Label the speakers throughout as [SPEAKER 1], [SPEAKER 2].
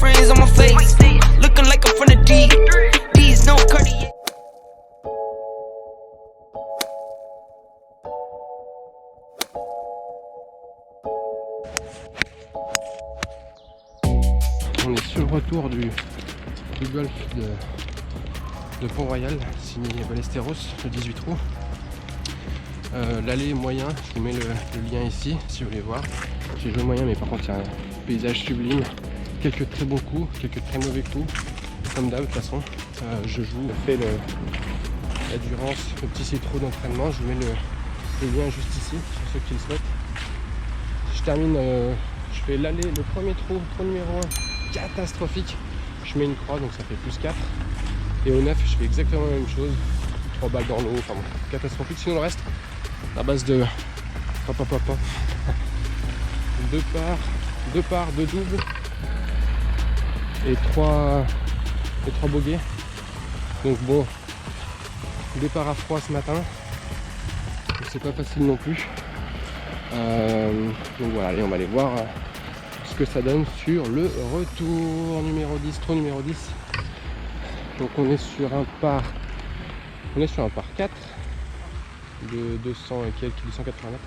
[SPEAKER 1] freeze on my face. Looking like I'm from the D. These no Cartier.
[SPEAKER 2] On est sur le retour du golf de Pont-Royal, signé Ballesteros, le 18 trous. L'allée moyen, je vous mets le lien ici si vous voulez voir. J'ai joué moyen, mais par contre il y a un paysage sublime, quelques très bons coups, quelques très mauvais coups, comme d'hab de toute façon. Je fais l'endurance, le petit citron d'entraînement, je vous mets le lien juste ici, pour ceux qui le souhaitent. Je termine, je fais l'allée, le premier trou numéro 1, catastrophique. Je mets une croix, donc ça fait plus 4. Et au 9, je fais exactement la même chose. 3 balles dans l'eau, enfin bon, catastrophique. Sinon le reste, à base de 2 parts, 2 doubles et 3 bogeys. Donc bon, départ à froid ce matin, donc c'est pas facile non plus. Donc voilà, allez, on va aller voir ce que ça donne sur le retour numéro 10, trou numéro 10. Donc on est sur un par 4 de 200 et quelques, 280 mètres.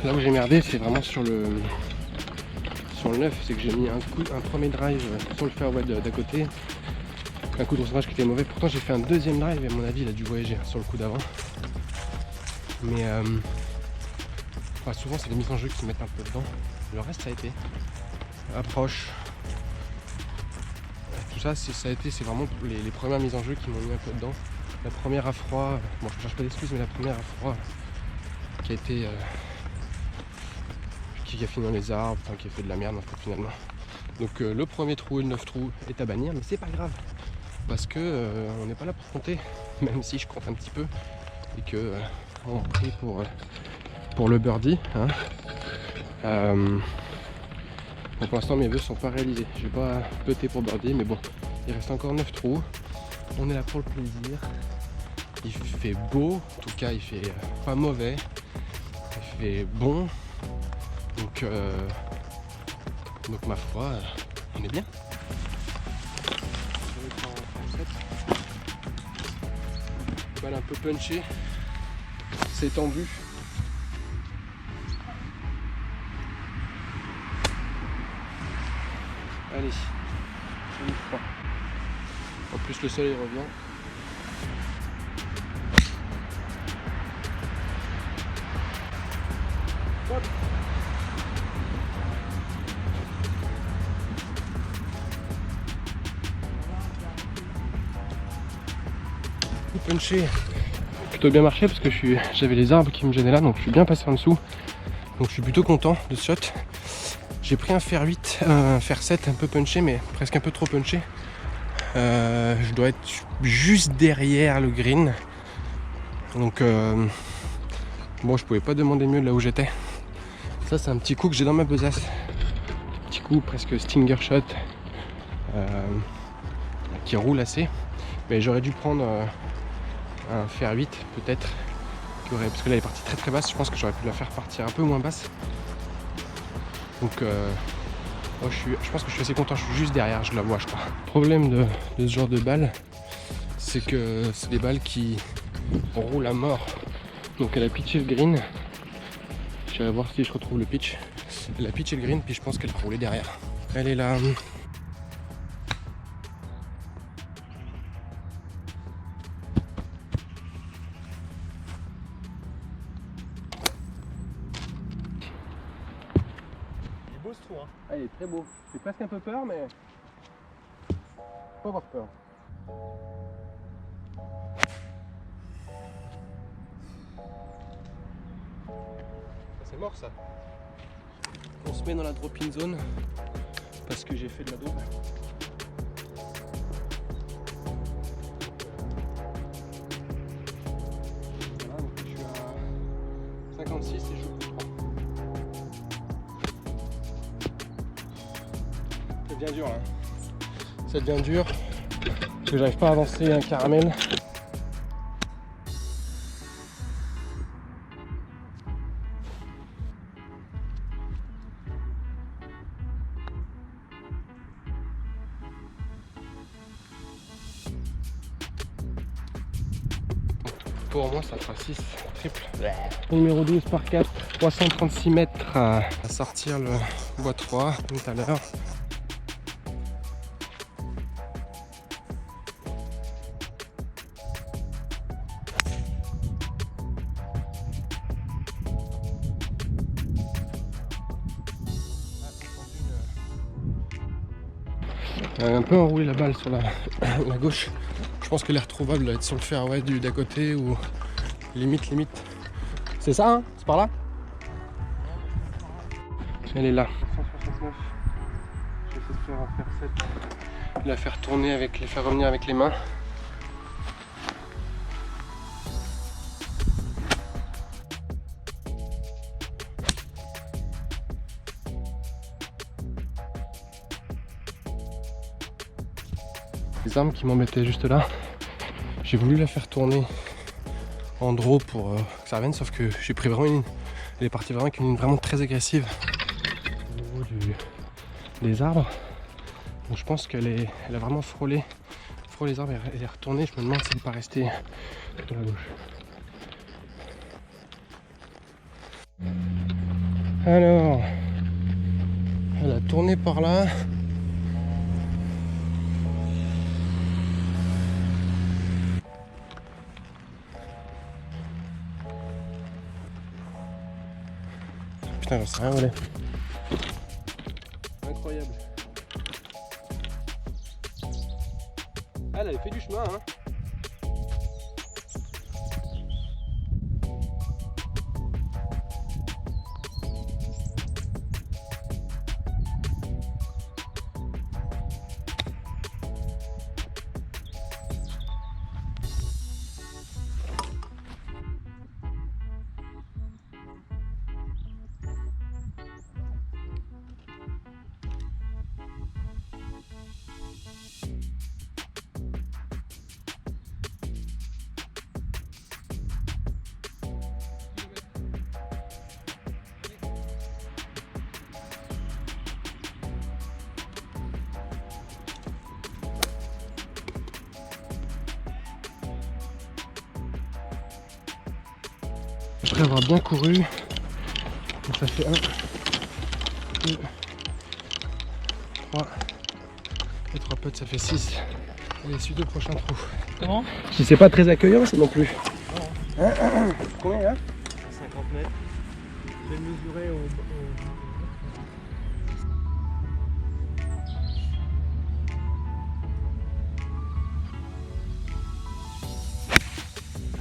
[SPEAKER 2] Là où j'ai merdé, c'est vraiment sur le 9, c'est que j'ai mis un premier drive sur le fairway d'à côté, un coup de ressemblage qui était mauvais. Pourtant j'ai fait un deuxième drive et à mon avis il a dû voyager sur le coup d'avant. Mais souvent c'est les mises en jeu qui mettent un peu dedans. Le reste ça a été approche. Tout ça c'est vraiment les premières mises en jeu qui m'ont mis un peu dedans. La première à froid, bon je cherche pas d'excuses, mais la première à froid qui a été qui a fini dans les arbres, enfin, qui a fait de la merde en fait, finalement. Donc le premier trou et le 9 trous est à bannir, mais c'est pas grave parce que on n'est pas là pour compter, même si je compte un petit peu et que on prie pour le birdie. Hein. Bon, pour l'instant mes vœux sont pas réalisés, je vais pas putter pour birdie, mais bon, il reste encore 9 trous. On est là pour le plaisir. Il fait beau, en tout cas il fait pas mauvais, il fait bon. Donc ma foi, on est bien. Balle un peu punchée, c'est tendu. Allez, je y crois. En plus le soleil revient. Hop. Punché, plutôt bien marché parce que j'avais les arbres qui me gênaient là, donc je suis bien passé en dessous, donc je suis plutôt content de ce shot. J'ai pris un fer 8, un fer 7 un peu punché, mais presque un peu trop punché. Je dois être juste derrière le green, donc bon, je pouvais pas demander mieux de là où j'étais. Ça c'est un petit coup que j'ai dans ma besace, petit coup presque stinger shot qui roule assez, mais j'aurais dû prendre un fer 8 peut-être, parce que là elle est partie très très basse. Je pense que j'aurais pu la faire partir un peu moins basse. Donc je pense que je suis assez content, je suis juste derrière, je la vois je crois. Le problème de ce genre de balles, c'est que c'est des balles qui roulent à mort. Donc elle a pitché le green. Je vais voir si je retrouve le pitch. Elle a pitché le green, puis je pense qu'elle va rouler derrière. Elle est là.
[SPEAKER 3] Ce trou, hein.
[SPEAKER 2] Ah, il est très beau. J'ai presque un peu peur, mais faut avoir peur. C'est mort ça. On se met dans la drop-in zone parce que j'ai fait de la double. Voilà, donc je suis à 56 et je joue 3. C'est bien dur là. ça devient dur. Parce que j'arrive pas à avancer un caramel. Pour moi ça fera 6 triple. Numéro 12 par 4, 336 mètres à sortir le bois 3 tout à l'heure. Un peu enroulé la balle sur la gauche. Je pense que l'air trouvable doit être sur le fairway du d'à côté ou limite. C'est ça hein? C'est par là? Elle est là. 169. J'essaie de faire un faire 7. La faire tourner les faire revenir avec les mains. Les armes qui m'embêtaient juste là, j'ai voulu la faire tourner en draw pour que ça revienne, sauf que j'ai pris vraiment elle est partie vraiment avec une ligne vraiment très agressive au niveau des arbres. Donc je pense elle a vraiment frôlé les arbres et elle est retournée. Je me demande si elle n'est pas restée dans la gauche. Alors, elle a tourné par là. Putain, j'en sais rien, voilà. Incroyable. Ah, elle avait fait du chemin, hein. Après avoir bien couru, donc ça fait 1, 2, 3 et 3 potes, ça fait 6. Allez, suis 2 prochains trous.
[SPEAKER 3] Comment?
[SPEAKER 2] Si c'est pas très accueillant, c'est non plus. Combien là?
[SPEAKER 3] 50 mètres. Je vais mesurer au...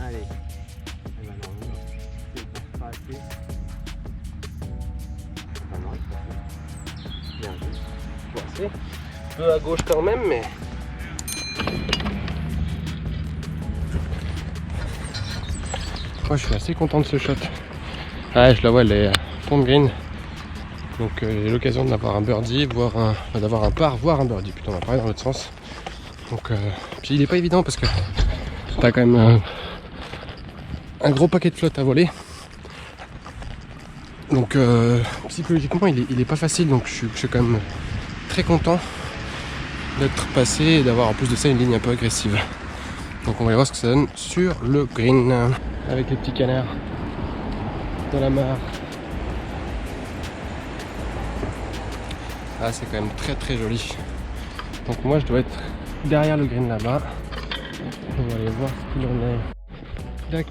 [SPEAKER 3] Allez. Eh ben non, c'est pas assez. Ah non, c'est pas assez. Bien joué.
[SPEAKER 2] Bon, assez. Peu à gauche quand même, mais... Moi, je suis assez content de ce shot. Ah, je la vois, elle est fond de green. Donc j'ai l'occasion d'avoir un birdie, d'avoir un par, voire un birdie. Putain, on va parler dans l'autre sens. Donc, puis il est pas évident parce que t'as quand même un gros paquet de flotte à voler. Donc psychologiquement il est pas facile, donc je suis quand même très content d'être passé et d'avoir en plus de ça une ligne un peu agressive. Donc on va aller voir ce que ça donne sur le green avec les petits canards dans la mare. Ah, c'est quand même très très joli. Donc moi je dois être derrière le green là-bas. On va aller voir ce qu'il en est. Tac.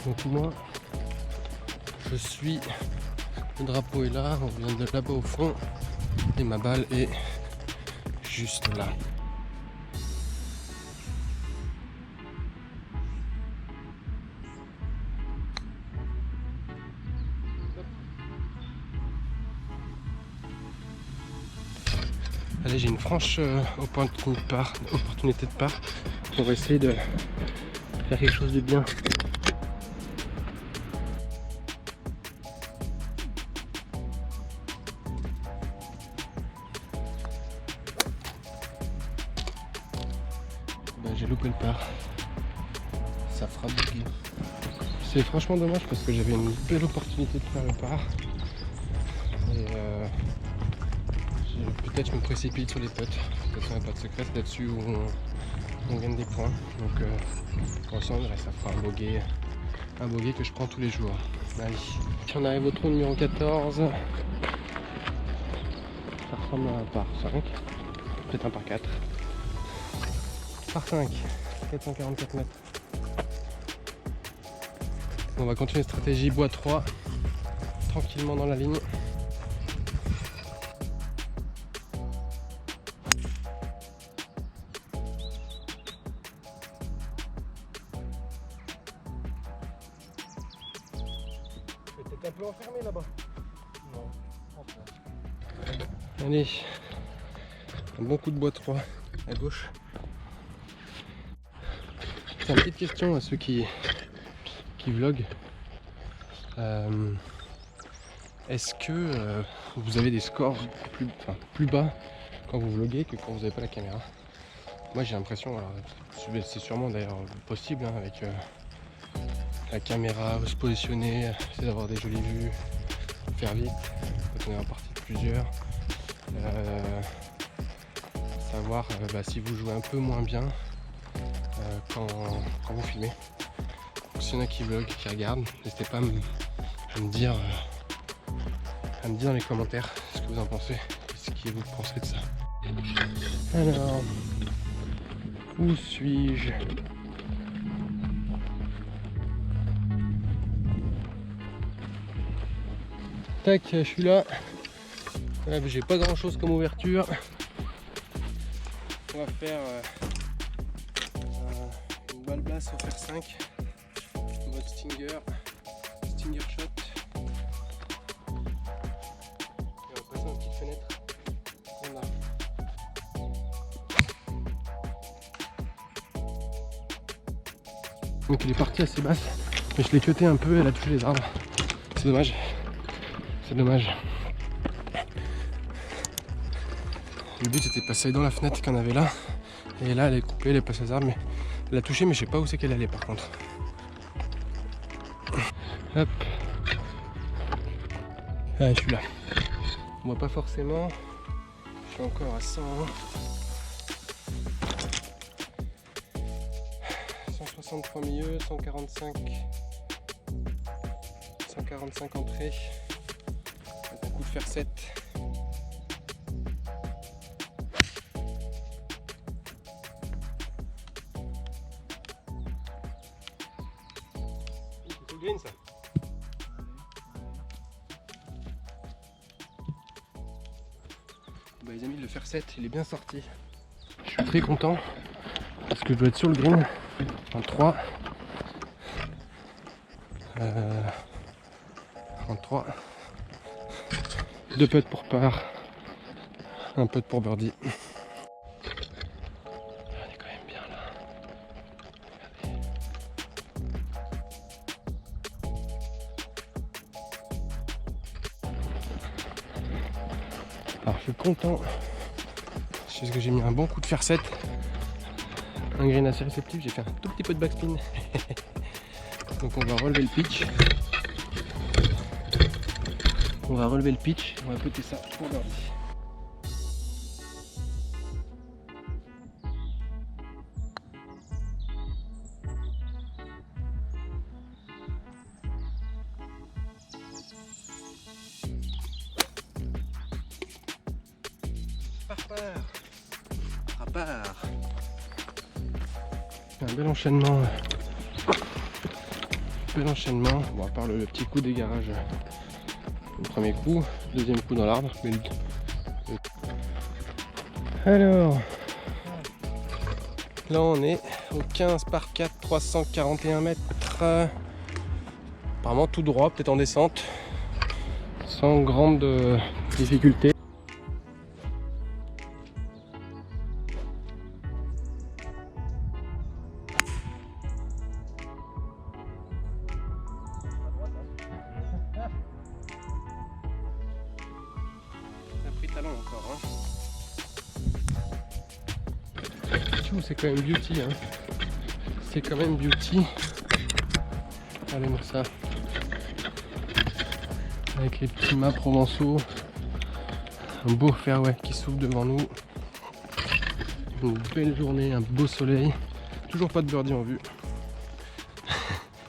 [SPEAKER 2] Donc moi je suis, le drapeau est là, on vient de là-bas au fond et ma balle est juste là. Allez, j'ai une franche opportunité de part pour essayer de faire quelque chose de bien. loupé le par. Ça fera bugger. C'est franchement dommage parce que j'avais une belle opportunité de faire le par. Et peut-être je me précipite sur les putts. De toute façon, il n'y a pas de secret, c'est là-dessus où on gagne des points. Donc ensemble, ça fera un bogey que je prends tous les jours. Allez, on arrive au trou numéro 14. Ça ressemble à un par 5, peut-être un par 4. Par 5, 444 mètres. On va continuer stratégie bois 3, tranquillement dans la ligne. T'es un peu enfermé là-bas. Non. Allez, un bon coup de bois 3 à gauche. Une petite question à ceux qui vloguent. Est-ce que vous avez des scores plus bas quand vous vloguez que quand vous n'avez pas la caméra? Moi j'ai l'impression, alors c'est sûrement d'ailleurs possible hein, avec la caméra, se positionner, essayer d'avoir des jolies vues, faire vite quand on est en partie de plusieurs, savoir si vous jouez un peu moins bien quand vous filmez. S'il y en a qui vloguent, qui regardent, n'hésitez pas à me dire dans les commentaires ce que vous en pensez, ce que vous pensez de ça. Alors, où suis-je? Tac, je suis là. J'ai pas grand chose comme ouverture. On va faire une balle basse au fer 5. Mode stinger shot. Et on va passer dans une petite fenêtre qu'on a. Donc il est parti assez basse, mais je l'ai cuté un peu, elle a touché les arbres. C'est dommage. C'est dommage. Le but c'était de passer dans la fenêtre qu'on avait là. Et là elle est coupée, elle est passée aux arbres, mais elle a touché, mais je sais pas où c'est qu'elle allait par contre. Hop. Ah, je suis là. On voit pas forcément. Je suis encore à 100. 163 milieux, 145 entrées. Avec un coup de fer 7. C'est le green ça. Bah, les amis, le fer 7 il est bien sorti. Je suis très content parce que je dois être sur le green en 3. En 3. 2 putts pour par, un putt pour birdie. On est quand même bien là. Regardez. Alors je suis content. C'est parce que j'ai mis un bon coup de fer 7. Un green assez réceptif, j'ai fait un tout petit peu de backspin. Donc on va relever le pitch. On va putter ça pour birdie. Part. Un bel enchaînement. Bon, à part le petit coup des garages au premier coup, deuxième coup dans l'arbre. Mais alors, là on est au 15 par 4, 341 mètres. Apparemment tout droit, peut-être en descente, sans grande difficulté. Talent encore hein. C'est quand même beauty hein. c'est quand même beauty. Regardez-moi ça. Avec les petits mâts provençaux. Un beau fairway qui s'ouvre devant nous. Une belle journée, un beau soleil. Toujours pas de birdie en vue.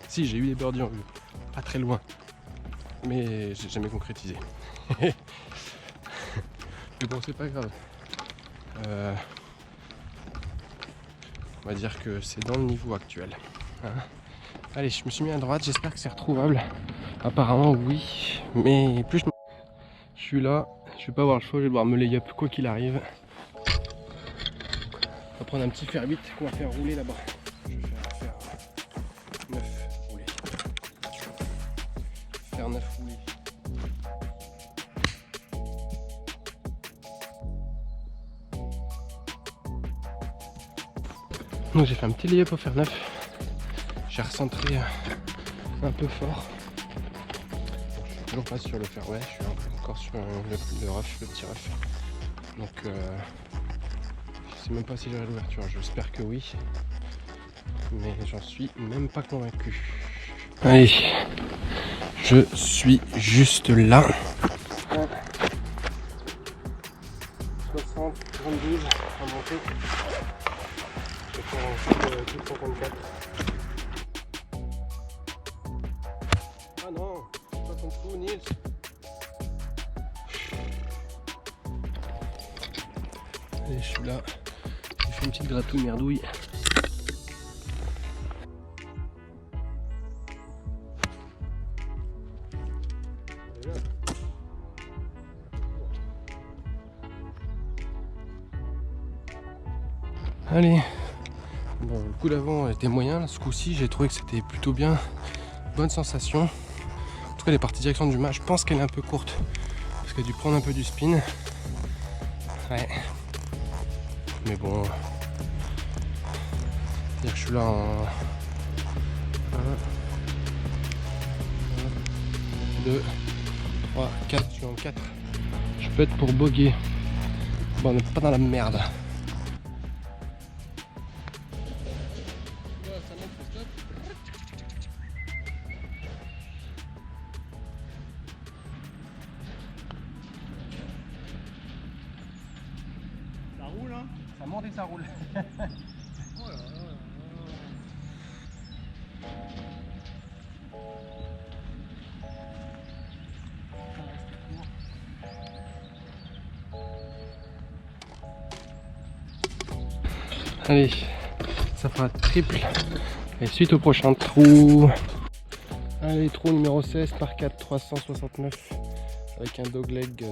[SPEAKER 2] Si, j'ai eu des birdies en vue. Pas très loin. Mais j'ai jamais concrétisé. Mais bon, c'est pas grave. On va dire que c'est dans le niveau actuel. Hein. Allez, je me suis mis à droite, j'espère que c'est retrouvable. Apparemment oui, mais plus je suis là, je vais pas avoir le choix, je vais devoir me lay up quoi qu'il arrive. On va prendre un petit fer 8 qu'on va faire rouler là-bas. Je vais faire 9 rouler. Faire 9 rouler. Donc j'ai fait un petit lay-up au fer 9. J'ai recentré un peu fort. Je suis toujours pas sur le fairway, je suis encore sur le rough, le petit rough. Donc je sais même pas si j'aurai l'ouverture, j'espère que oui. Mais j'en suis même pas convaincu. Allez, je suis juste là. 60, 32 à monter. Je vais faire un coup de 54. Ah non, c'est pas ton coup, Nils. Allez, je suis là. J'ai fait une petite gratouille merdouille. Allez, bon, le coup d'avant était moyen, ce coup-ci j'ai trouvé que c'était plutôt bien, bonne sensation. En tout cas les parties direction du match, je pense qu'elle est un peu courte, parce qu'elle a dû prendre un peu du spin. Ouais, mais bon, c'est-à-dire que je suis là en 1, 2, 3, 4, je suis en 4. Je peux être pour boguer. Bon, on n'est pas dans la merde.
[SPEAKER 3] Ça roule, hein?
[SPEAKER 2] Ça monte et ça roule.
[SPEAKER 3] Oh là là.
[SPEAKER 2] Allez, ça fera triple. Et suite au prochain trou. Allez, trou numéro 16 par 4, 369 avec un dogleg.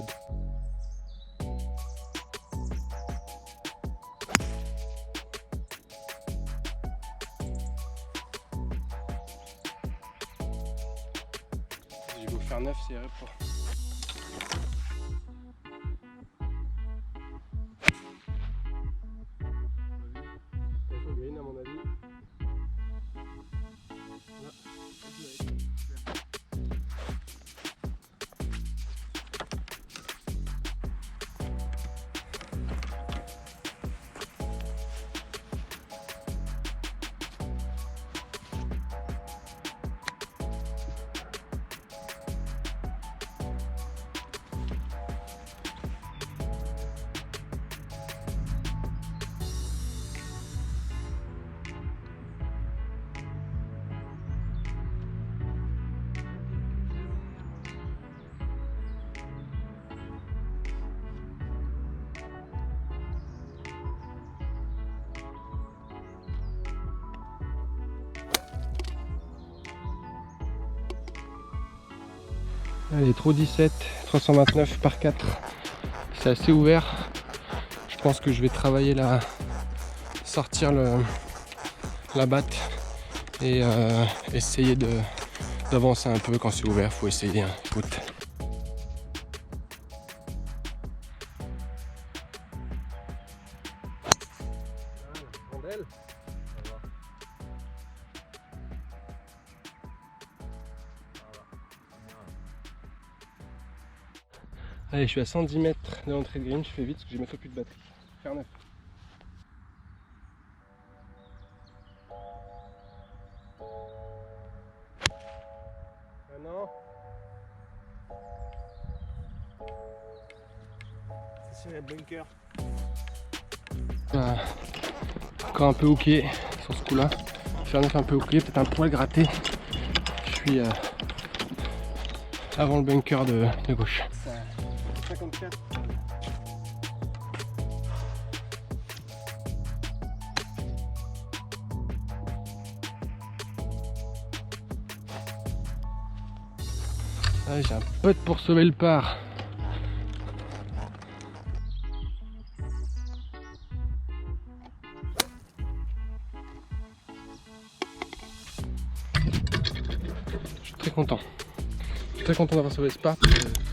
[SPEAKER 2] Je vais vous faire 9, c'est pas. À mon avis. Allez, trou 17, 329 par 4. C'est assez ouvert. Je pense que je vais travailler sortir la batte et essayer d'avancer un peu quand c'est ouvert. Faut essayer, hein. Écoute. Allez, je suis à 110 mètres de l'entrée de green, je fais vite parce que j'ai même plus de batterie. Faire 9. Non.
[SPEAKER 3] C'est sur les bunkers.
[SPEAKER 2] Encore un peu hooké sur ce coup-là. Ferneuf un peu hooké, peut-être un poil gratté. Je suis avant le bunker de gauche.
[SPEAKER 3] 54.
[SPEAKER 2] Ah, j'ai un pote pour sauver le par. Je suis très content. Je suis très content d'avoir sauvé ce par.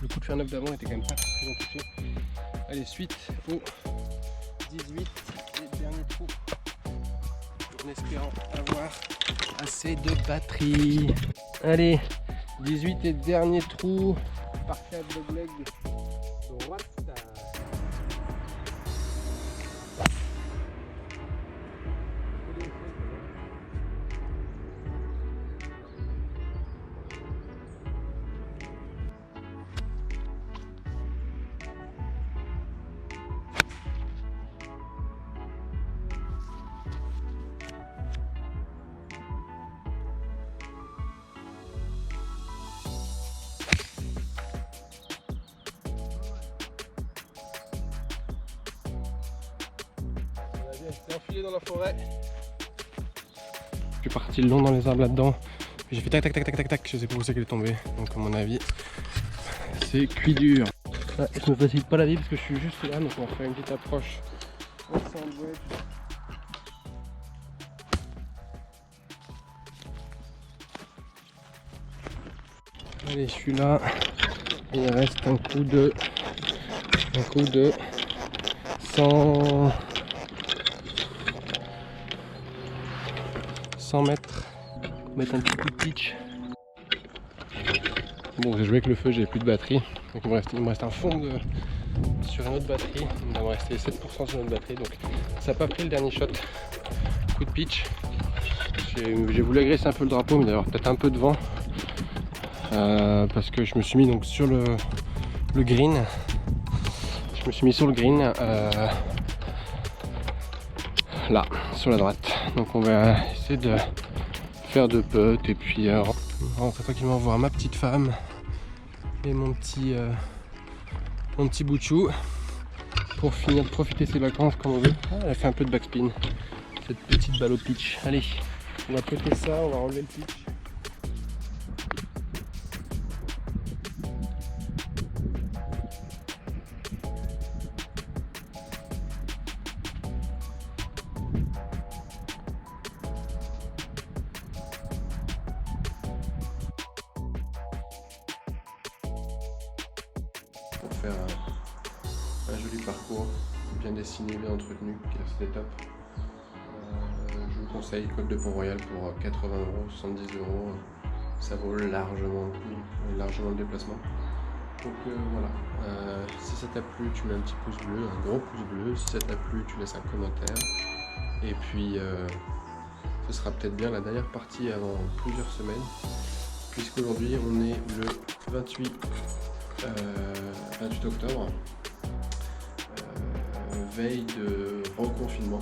[SPEAKER 2] Le coup de Ferneuf d'avant était quand même pas très bien touché. Allez, suite au 18 et dernier trou. En espérant avoir assez de batterie. Allez, 18 et dernier trou. Par 4 de leg. Droite. C'est enfilé dans la forêt. Je suis parti le long dans les arbres là-dedans. J'ai fait tac tac tac tac tac tac. Je sais pas où c'est qu'elle est tombée. Donc à mon avis, c'est cuit dur. Ah, je me facilite pas la vie parce que je suis juste là. Donc on va faire une petite approche en sandwich. Allez, je suis là. Et il reste un coup de 100 mètres, mettre un petit coup de pitch. Bon, j'ai joué avec le feu, j'ai plus de batterie, donc il me reste un fond sur une autre batterie. Il va me rester 7% sur notre batterie, donc ça n'a pas pris le dernier shot. Coup de pitch. J'ai voulu agresser un peu le drapeau, mais d'avoir peut-être un peu de vent parce que je me suis mis donc sur le green. Je me suis mis sur le green. Là, sur la droite. Donc on va essayer de faire de putts et puis rentrer tranquillement voir ma petite femme et mon petit bout de chou pour finir de profiter de ses vacances comme on veut. Ah, elle a fait un peu de backspin, cette petite balle au pitch. Allez, on va putter ça, on va enlever le pitch. Pour faire un joli parcours, bien dessiné, bien entretenu, c'est top. Je vous conseille Col de Pont-Royal pour 80 €, 70 €. Ça vaut largement le coup, largement le déplacement. Donc voilà, si ça t'a plu, tu mets un petit pouce bleu, un gros pouce bleu. Si ça t'a plu, tu laisses un commentaire. Et puis, ce sera peut-être bien la dernière partie avant plusieurs semaines, puisqu'aujourd'hui on est le 28 octobre, veille de reconfinement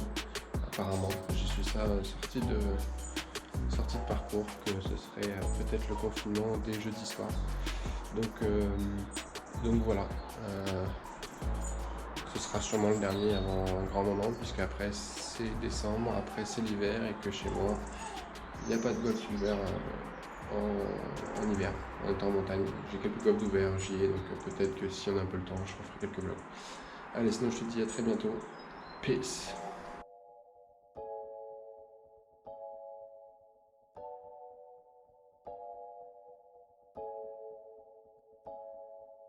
[SPEAKER 2] apparemment. J'ai su ça sortie de parcours, que ce serait peut-être le confinement dès jeudi soir. Donc voilà, ce sera sûrement le dernier avant un grand moment, puisque après c'est décembre, après c'est l'hiver et que chez moi il n'y a pas de golf ouvert en hiver, en étant en montagne. J'ai quelques golfs ouverts, j'y ai, donc peut-être que si on a un peu le temps, je referai quelques vlogs. Allez, sinon je te dis à très bientôt. Peace.